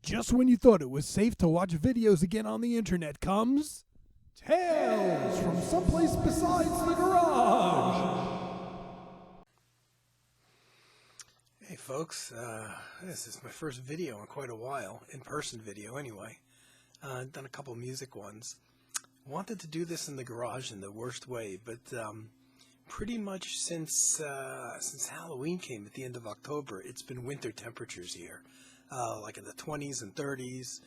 Just when you thought it was safe to watch videos again on the internet comes Tales from Someplace Besides the Garage. Hey folks, this is my first video in quite a while, in-person video anyway. I've done a couple music ones. Wanted to do this in the garage in the worst way, but pretty much since Halloween came at the end of October, it's been winter temperatures here. Like in the 20s and 30s,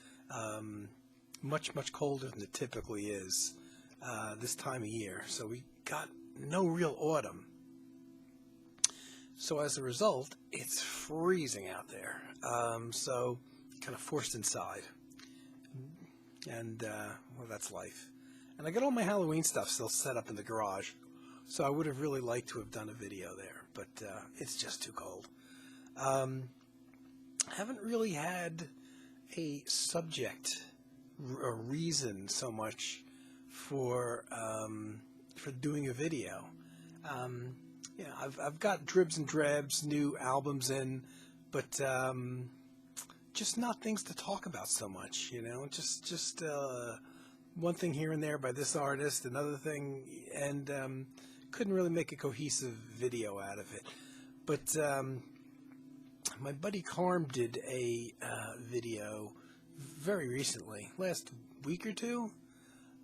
much colder than it typically is this time of year. So we got no real autumn. So as a result, it's freezing out there. So kind of forced inside. And, well, that's life. And I got all my Halloween stuff still set up in the garage. So I would have really liked to have done a video there, but it's just too cold. Haven't really had a subject or reason so much for doing a video. Yeah, I've got dribs and drabs, new albums in, but just not things to talk about so much, you know. Just one thing here and there by this artist, another thing, and couldn't really make a cohesive video out of it. But my buddy Carm did a video very recently, last week or two,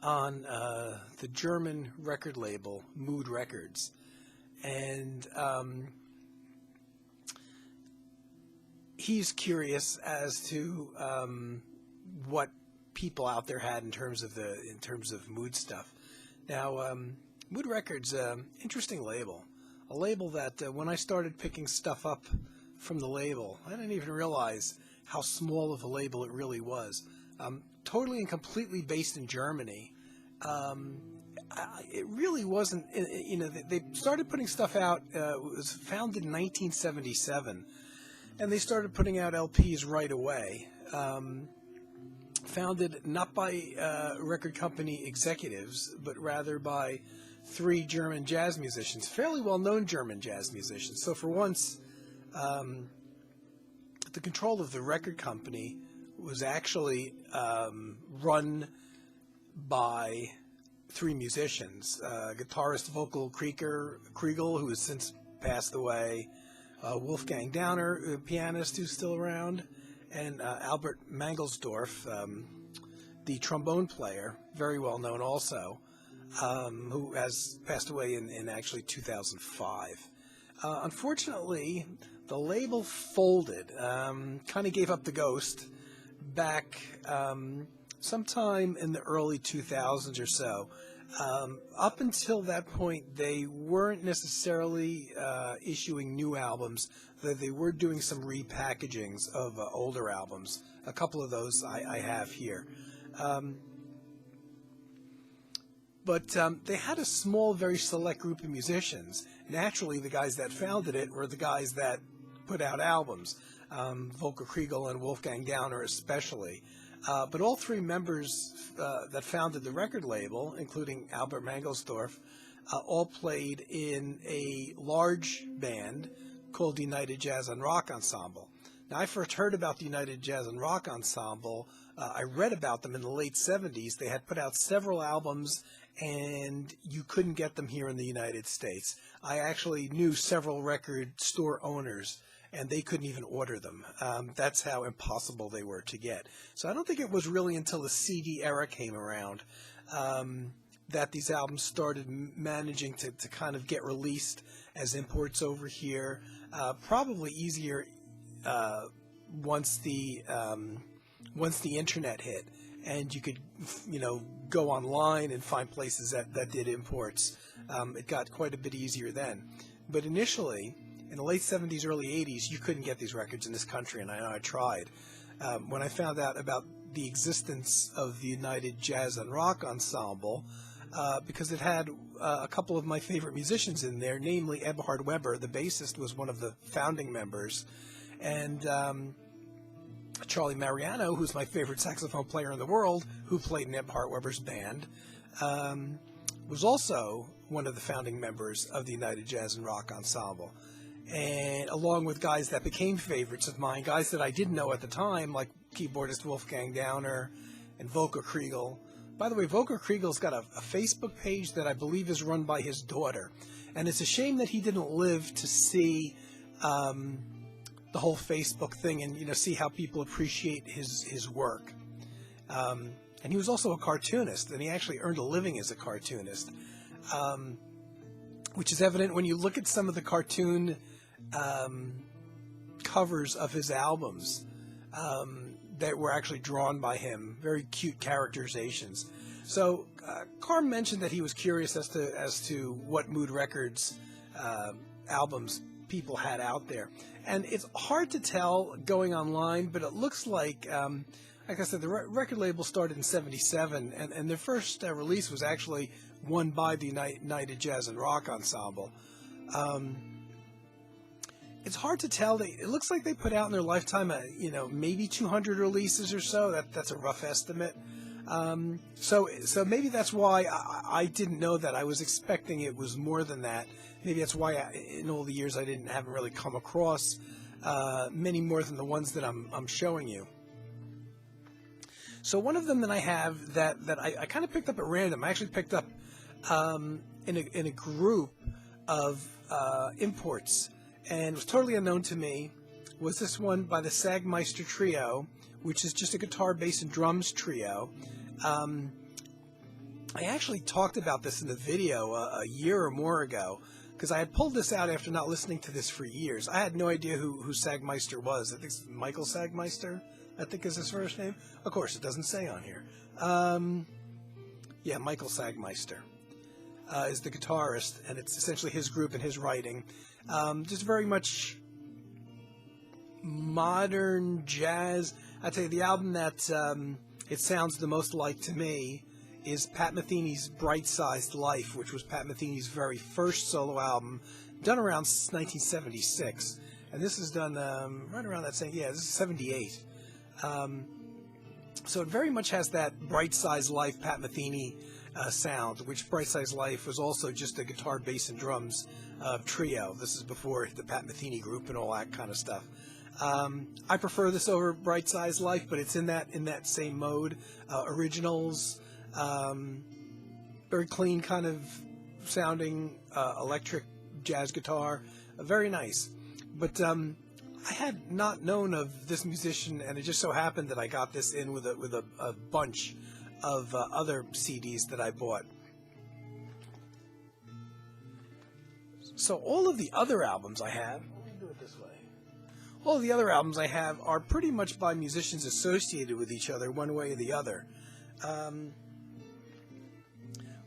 on the German record label Mood Records. And he's curious as to what people out there had in terms of mood stuff. Now, Mood Records, interesting label, a label that when I started picking stuff up from the label, I didn't even realize how small of a label it really was. Totally and completely based in Germany. It really wasn't, you know, they started putting stuff out, it was founded in 1977, and they started putting out LPs right away. Founded not by record company executives, but rather by three German jazz musicians, fairly well-known German jazz musicians. So for once, the control of the record company was actually run by three musicians, guitarist Volker Kriegel, who has since passed away, Wolfgang Downer, a pianist who's still around, and Albert Mangelsdorf, the trombone player, very well known also, who has passed away in actually 2005. Unfortunately, the label folded, kind of gave up the ghost back sometime in the early 2000s or so. Up until that point, they weren't necessarily issuing new albums, though they were doing some repackagings of older albums. A couple of those I have here. But they had a small, very select group of musicians. Naturally, the guys that founded it were the guys that put out albums, Volker Kriegel and Wolfgang Downer especially. But all three members that founded the record label, including Albert Mangelsdorf, all played in a large band called the United Jazz and Rock Ensemble. Now, I first heard about the United Jazz and Rock Ensemble. I read about them in the late 70s. They had put out several albums, and you couldn't get them here in the United States. I actually knew several record store owners, and they couldn't even order them. That's how impossible they were to get. So I don't think it was really until the CD era came around that these albums started managing to kind of get released as imports over here. Probably easier once the internet hit, and you could, you know, go online and find places that did imports. It got quite a bit easier then. But initially, in the late 70s, early 80s, you couldn't get these records in this country, and I tried. When I found out about the existence of the United Jazz and Rock Ensemble, because it had a couple of my favorite musicians in there, namely Eberhard Weber, the bassist, was one of the founding members, and Charlie Mariano, who's my favorite saxophone player in the world, who played in Eberhard Weber's band, was also one of the founding members of the United Jazz and Rock Ensemble. and along with guys that became favorites of mine, guys that I didn't know at the time, like keyboardist Wolfgang Downer and Volker Kriegel. By the way, Volker Kriegel's got a Facebook page that I believe is run by his daughter, and it's a shame that he didn't live to see the whole Facebook thing and see how people appreciate his work. And he was also a cartoonist, and he actually earned a living as a cartoonist, which is evident when you look at some of the cartoon covers of his albums that were actually drawn by him. Very cute characterizations. So Carm mentioned that he was curious as to what Mood Records albums people had out there, and it's hard to tell going online, but it looks like I said, the record label started in '77, and their first release was actually one by the United Jazz and Rock Ensemble. It's hard to tell. It looks like they put out in their lifetime, maybe 200 releases or so. That's a rough estimate. So maybe that's why I didn't know that. I was expecting it was more than that. Maybe that's why in all the years I haven't really come across many more than the ones that I'm showing you. So one of them that I have that I kind of picked up at random. I actually picked up in a group of imports, and was totally unknown to me, was this one by the Sagmeister Trio, which is just a guitar, bass, and drums trio. I actually talked about this in the video a year or more ago, because I had pulled this out after not listening to this for years. I had no idea who Sagmeister was. I think it's Michael Sagmeister, I think is his first name. Of course, it doesn't say on here. Yeah, Michael Sagmeister is the guitarist, and it's essentially his group and his writing. Just very much modern jazz. I'd say the album that it sounds the most like to me is Pat Metheny's Bright-Sized Life, which was Pat Metheny's very first solo album, done around 1976. And this is done right around that same, this is 78. So it very much has that Bright-Sized Life Pat Metheny sound, which Bright-Sized Life was also just a guitar, bass, and drums trio. This is before the Pat Metheny group and all that kind of stuff. I prefer this over Bright-Sized Life, but it's in that same mode. Originals, very clean kind of sounding electric jazz guitar, very nice. But I had not known of this musician, and it just so happened that I got this in with a bunch of other CDs that I bought. So all of the other albums I have, let me do it this way. All of the other albums I have are pretty much by musicians associated with each other, one way or the other. I'm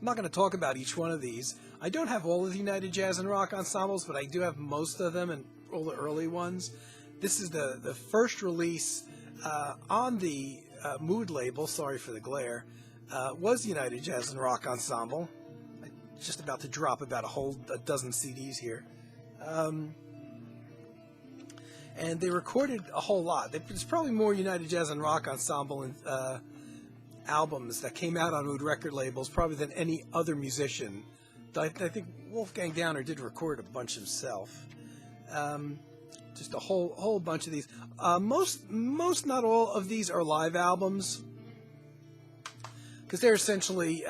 not going to talk about each one of these. I don't have all of the United Jazz and Rock Ensembles, but I do have most of them and all the early ones. This is the first release on the Mood label, sorry for the glare, was United Jazz and Rock Ensemble. I'm just about to drop about a dozen CDs here. And they recorded a whole lot. There's probably more United Jazz and Rock Ensemble albums that came out on Mood record labels probably than any other musician. I think Wolfgang Downer did record a bunch himself. Just a whole bunch of these. Most not all of these are live albums, because they're essentially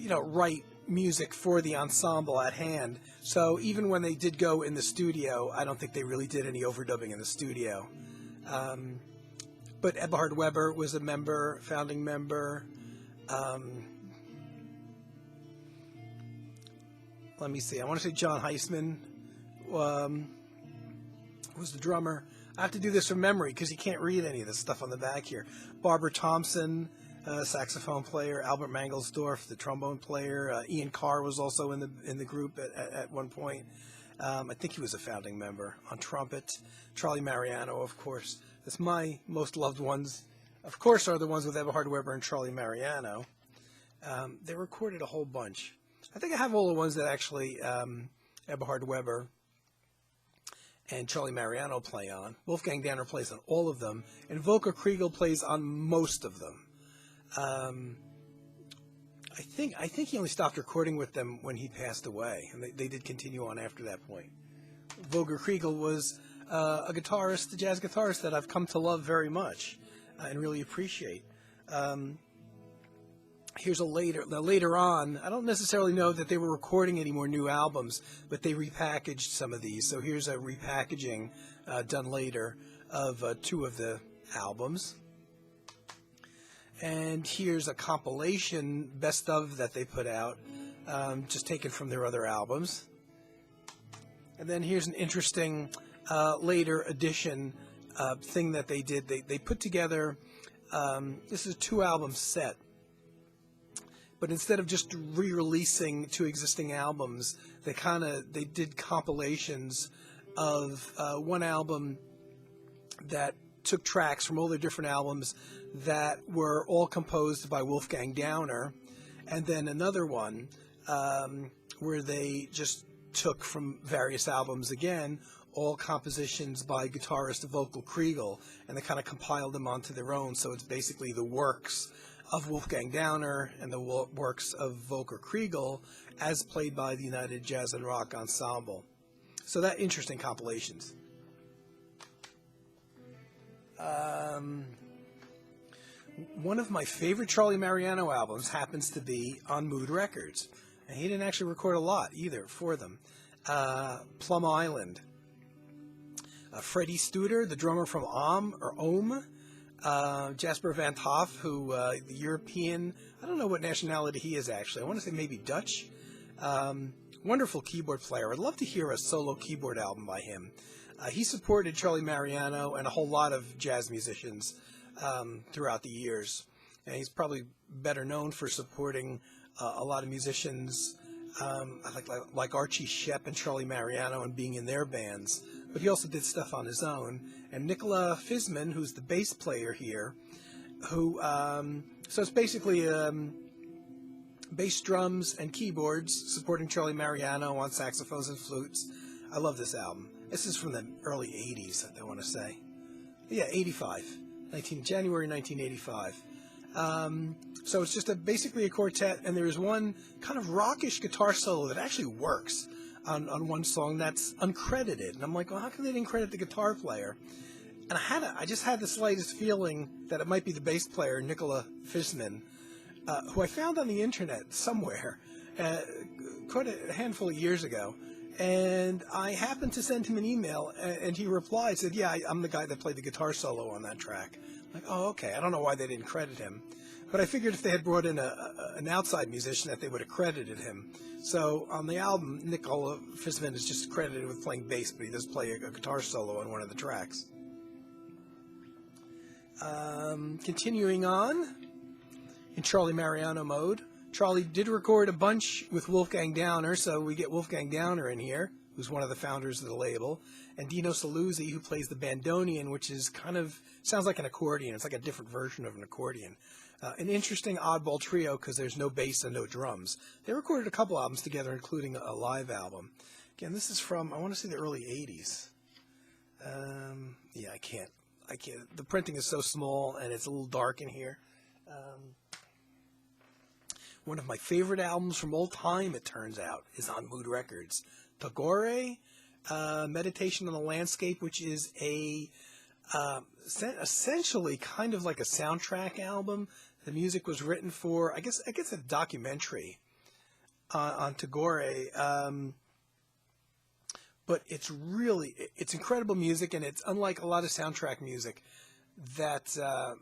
write music for the ensemble at hand. So even when they did go in the studio, I don't think they really did any overdubbing in the studio. But Eberhard Weber was a founding member. Let me see. I want to say John Heisman was the drummer. I have to do this from memory because you can't read any of this stuff on the back here. Barbara Thompson, saxophone player. Albert Mangelsdorf, the trombone player. Ian Carr was also in the group at one point. I think he was a founding member on trumpet. Charlie Mariano, of course. That's my most loved ones. Of course, are the ones with Eberhard Weber and Charlie Mariano. They recorded a whole bunch. I think I have all the ones that actually Eberhard Weber and Charlie Mariano play on. Wolfgang Downer plays on all of them, and Volker Kriegel plays on most of them. I think he only stopped recording with them when he passed away, and they did continue on after that point. Volker Kriegel was a guitarist, a jazz guitarist that I've come to love very much and really appreciate. Here's later on. I don't necessarily know that they were recording any more new albums, but they repackaged some of these. So here's a repackaging done later of two of the albums. And here's a compilation best of that they put out, just taken from their other albums. And then here's an interesting later edition thing that they did. They put together, this is a 2-album set. But instead of just re-releasing 2 existing albums, they did compilations of one album that took tracks from all their different albums that were all composed by Wolfgang Downer, and then another one where they just took from various albums again, all compositions by guitarist Volker Kriegel, and they kind of compiled them onto their own. So it's basically the works of Wolfgang Downer and the works of Volker Kriegel as played by the United Jazz and Rock Ensemble. So that interesting compilations. One of my favorite Charlie Mariano albums happens to be on Mood Records. And he didn't actually record a lot either for them. Plum Island. Freddie Studer, the drummer from Ohm. Jasper Van Hoff, who the European, I don't know what nationality he is actually. I want to say maybe Dutch. Wonderful keyboard player. I'd love to hear a solo keyboard album by him. He supported Charlie Mariano and a whole lot of jazz musicians throughout the years. And he's probably better known for supporting a lot of musicians like Archie Shepp and Charlie Mariano and being in their bands. But he also did stuff on his own. And Nicola Fisman, who's the bass player here, who, so it's basically bass, drums, and keyboards supporting Charlie Mariano on saxophones and flutes. I love this album. This is from the early 80s, I want to say. Yeah, 85. January 1985. So it's just basically a quartet, and there's one kind of rockish guitar solo that actually works on one song that's uncredited. And I'm like, well, how come they didn't credit the guitar player? And I just had the slightest feeling that it might be the bass player, Nicola Fisman, who I found on the internet somewhere quite a handful of years ago. And I happened to send him an email, and he replied, said, yeah, I'm the guy that played the guitar solo on that track. I'm like, oh, okay. I don't know why they didn't credit him. But I figured if they had brought in an outside musician that they would have credited him. So on the album, Nicola Fisman is just credited with playing bass, but he does play a guitar solo on one of the tracks. Continuing on, in Charlie Mariano mode, Charlie did record a bunch with Wolfgang Downer, so we get Wolfgang Downer in here, who's one of the founders of the label, and Dino Saluzzi, who plays the bandoneon, which is sounds like an accordion. It's like a different version of an accordion. An interesting oddball trio because there's no bass and no drums. They recorded a couple albums together, including a live album. Again, this is from, I want to say, the early 80s. Yeah, I can't. The printing is so small, and it's a little dark in here. One of my favorite albums from all time, it turns out, is on Mood Records. Tagore, Meditation on the Landscape, which is essentially kind of like a soundtrack album. The music was written for, I guess a documentary on Tagore. But it's incredible music, and it's unlike a lot of soundtrack music that a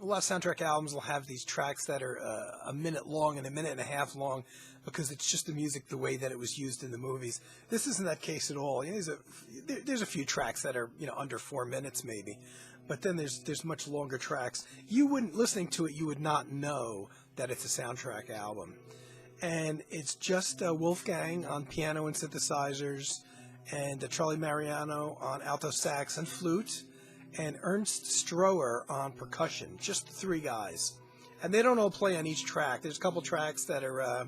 lot of soundtrack albums will have these tracks that are a minute long and a minute and a half long because it's just the music the way that it was used in the movies. This isn't that case at all. You know, there's a few tracks that are under 4 minutes maybe, but then there's much longer tracks. Listening to it, you would not know that it's a soundtrack album. And it's just Wolfgang on piano and synthesizers, and Charlie Mariano on alto sax and flute, and Ernst Stroher on percussion. Just the 3 guys. And they don't all play on each track. There's a couple tracks that are,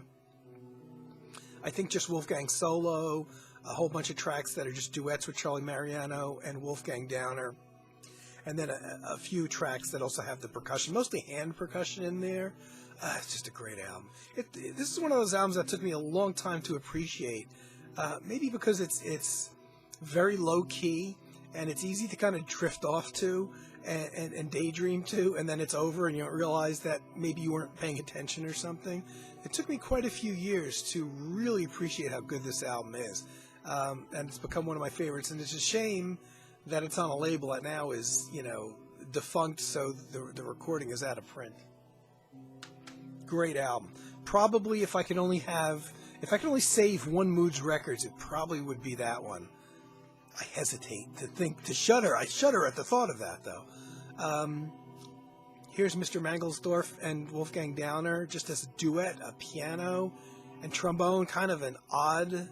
I think, just Wolfgang solo, a whole bunch of tracks that are just duets with Charlie Mariano and Wolfgang Downer, and then a few tracks that also have the percussion, mostly hand percussion in there. It's just a great album. This is one of those albums that took me a long time to appreciate Maybe because it's very low key and it's easy to kind of drift off to and daydream to, and then it's over and you don't realize that maybe you weren't paying attention or something. It took me quite a few years to really appreciate how good this album is, and it's become one of my favorites. And it's a shame that it's on a label that now is, defunct, so the recording is out of print. Great album. Probably if I could only save one Moods Records, it probably would be that one. I hesitate to shudder. I shudder at the thought of that, though. Here's Mr. Mangelsdorf and Wolfgang Downer, just as a duet, a piano and trombone, kind of an odd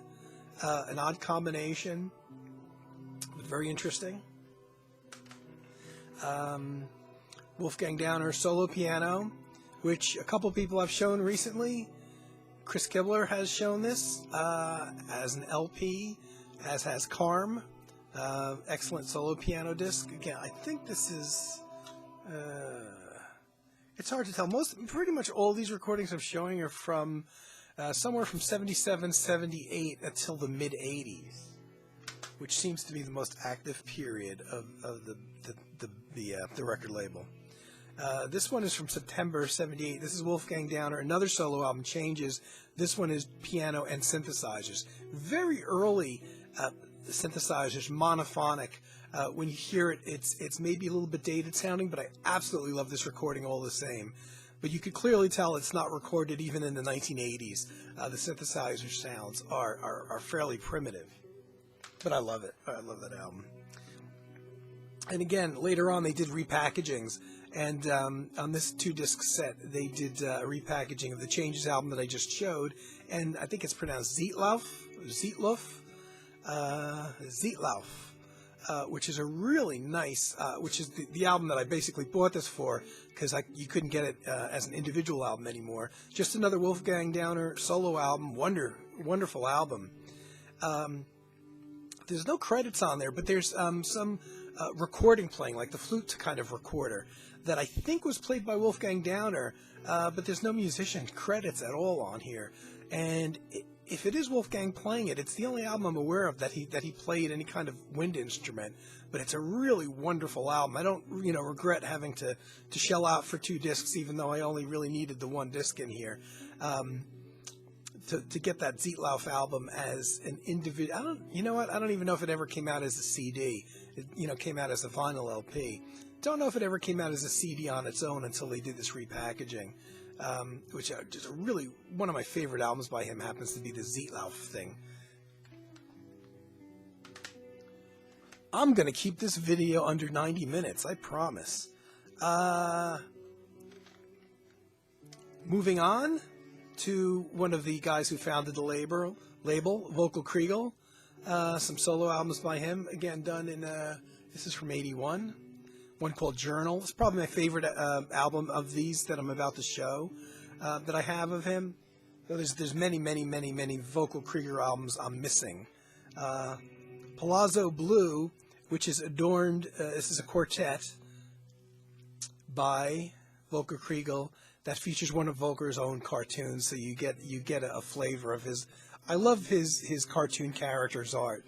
combination, but very interesting. Wolfgang Downer solo piano, which a couple people have shown recently. Chris Kibler has shown this as an LP, as has Carm. Excellent solo piano disc. Again, I think this is... it's hard to tell. Pretty much all these recordings I'm showing are from somewhere from 77, 78 until the mid-80s, which seems to be the most active period of the record label. This one is from September 78. This is Wolfgang Downer, another solo album, Changes. This one is piano and synthesizers. Very early synthesizers, monophonic. When you hear it, it's maybe a little bit dated sounding, but I absolutely love this recording all the same. But you could clearly tell it's not recorded even in the 1980s. The synthesizer sounds are fairly primitive. But I love it. I love that album. And again, later on, they did repackagings. And on this 2-disc set, they did a repackaging of the Changes album that I just showed. And I think it's pronounced Zietlauf, which is a really nice, which is the album that I basically bought this for, because you couldn't get it as an individual album anymore. Just another Wolfgang Downer solo album, wonderful album. There's no credits on there, but there's some recording playing, like the flute kind of recorder, that I think was played by Wolfgang Downer, but there's no musician credits at all on here. And if it is Wolfgang playing it, it's the only album I'm aware of that he played any kind of wind instrument. But it's a really wonderful album. I don't regret having to shell out for 2 discs, even though I only really needed the 1 disc in here. To get that Zietlauf album as an individual. I don't even know if it ever came out as a CD. It came out as a vinyl LP. Don't know if it ever came out as a CD on its own until they did this repackaging, which is really one of my favorite albums by him. Happens to be the Zietlauf thing. I'm gonna keep this video under 90 minutes, I promise. Moving on to one of the guys who founded the label, Vocal Kriegel. Some solo albums by him, again done in, this is from 81. One called Journal. It's probably my favorite album of these that I'm about to show that I have of him. So there's many Vocal Kriegel albums I'm missing. Palazzo Blue, which is adorned, this is a quartet by Vocal Kriegel that features one of Volker's own cartoons, so you get a flavor of his. I love his cartoon characters' art.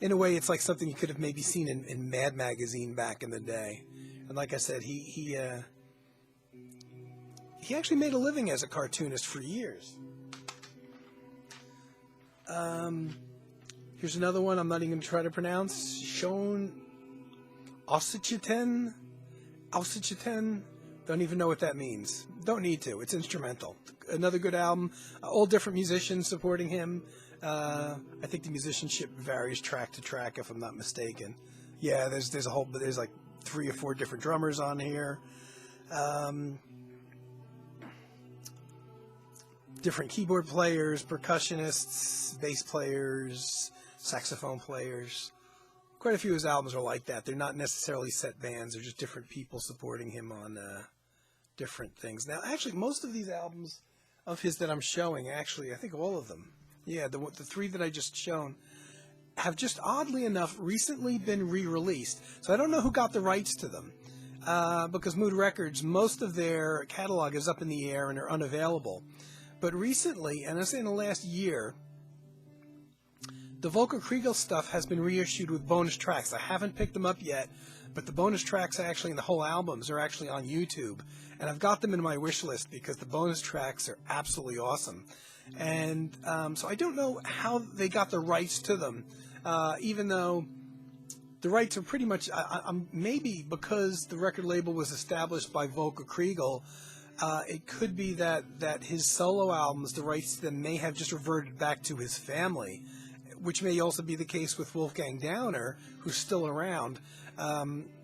In a way, it's like something you could have maybe seen in Mad Magazine back in the day. And like I said, he actually made a living as a cartoonist for years. Here's another one I'm not even going to try to pronounce. Shon Ausichiten. Don't even know what that means. Don't need to. It's instrumental. Another good album. All different musicians supporting him. I think the musicianship varies track to track, if I'm not mistaken. Yeah, there's like 3 or 4 different drummers on here. Different keyboard players, percussionists, bass players, saxophone players. Quite a few of his albums are like that. They're not necessarily set bands. They're just different people supporting him on different things. Now, actually, most of these albums of his that I'm showing, actually, I think all of them, yeah, the 3 that I just shown, have just oddly enough recently been re-released. So I don't know who got the rights to them, because Mood Records, most of their catalog is up in the air and are unavailable. But recently, and I say in the last year, The Volker Kriegel stuff has been reissued with bonus tracks. I haven't picked them up yet, but the bonus tracks actually, and the whole albums are actually on YouTube. And I've got them in my wish list because the bonus tracks are absolutely awesome. And so I don't know how they got the rights to them, even though the rights are pretty much, maybe because the record label was established by Volker Kriegel, it could be that his solo albums, the rights to them may have just reverted back to his family, which may also be the case with Wolfgang Downer, who's still around,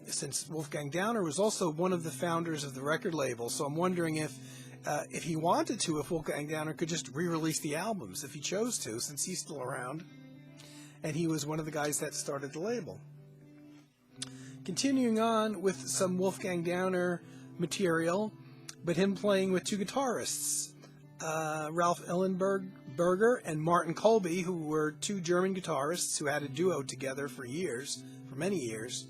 since Wolfgang Downer was also one of the founders of the record label. So I'm wondering if he wanted to, if Wolfgang Downer could just re-release the albums, if he chose to, since he's still around, and he was one of the guys that started the label. Continuing on with some Wolfgang Downer material, but him playing with two guitarists, Ralph Illenberger and Martin Kolbe, who were two German guitarists who had a duo together for many years.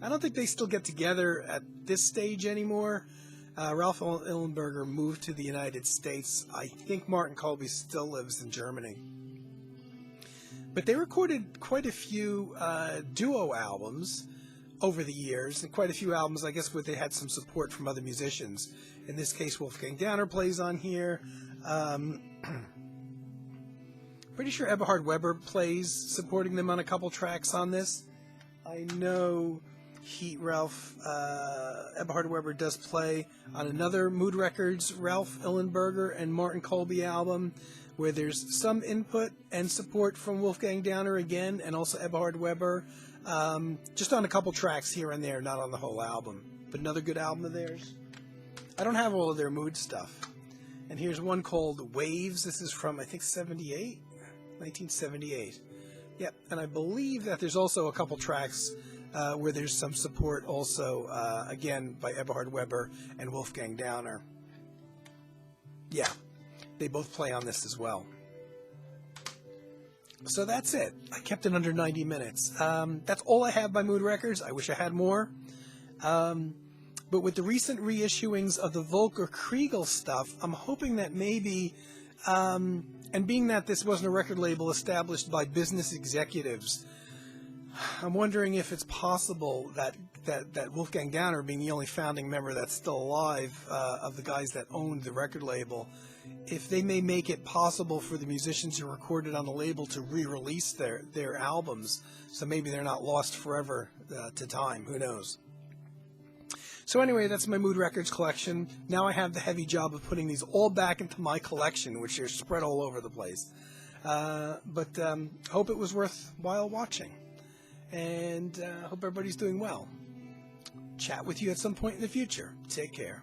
I don't think they still get together at this stage anymore. Ralph Illenberger moved to the United States. I think Martin Kolbe still lives in Germany. But they recorded quite a few duo albums over the years, and quite a few albums, I guess, where they had some support from other musicians. In this case, Wolfgang Downer plays on here. Pretty sure Eberhard Weber plays, supporting them on a couple tracks on this. I know Eberhard Weber does play on another Mood Records Ralph Illenberger and Martin Kolbe album, where there's some input and support from Wolfgang Downer again, and also Eberhard Weber. Just on a couple tracks here and there, not on the whole album. But another good album of theirs. I don't have all of their Mood stuff. And here's one called Waves. This is from, I think, 1978. Yep, and I believe that there's also a couple tracks where there's some support also, again, by Eberhard Weber and Wolfgang Downer. Yeah, they both play on this as well. So that's it. I kept it under 90 minutes. That's all I have by Mood Records. I wish I had more. But with the recent reissuings of the Volker Kriegel stuff, I'm hoping that maybe, and being that this wasn't a record label established by business executives, I'm wondering if it's possible that Wolfgang Downer, being the only founding member that's still alive of the guys that owned the record label, if they may make it possible for the musicians who recorded on the label to re-release their albums, so maybe they're not lost forever to time. Who knows? So anyway, that's my Mood Records collection. Now I have the heavy job of putting these all back into my collection, which are spread all over the place. But hope it was worthwhile watching. And hope everybody's doing well. Chat with you at some point in the future. Take care.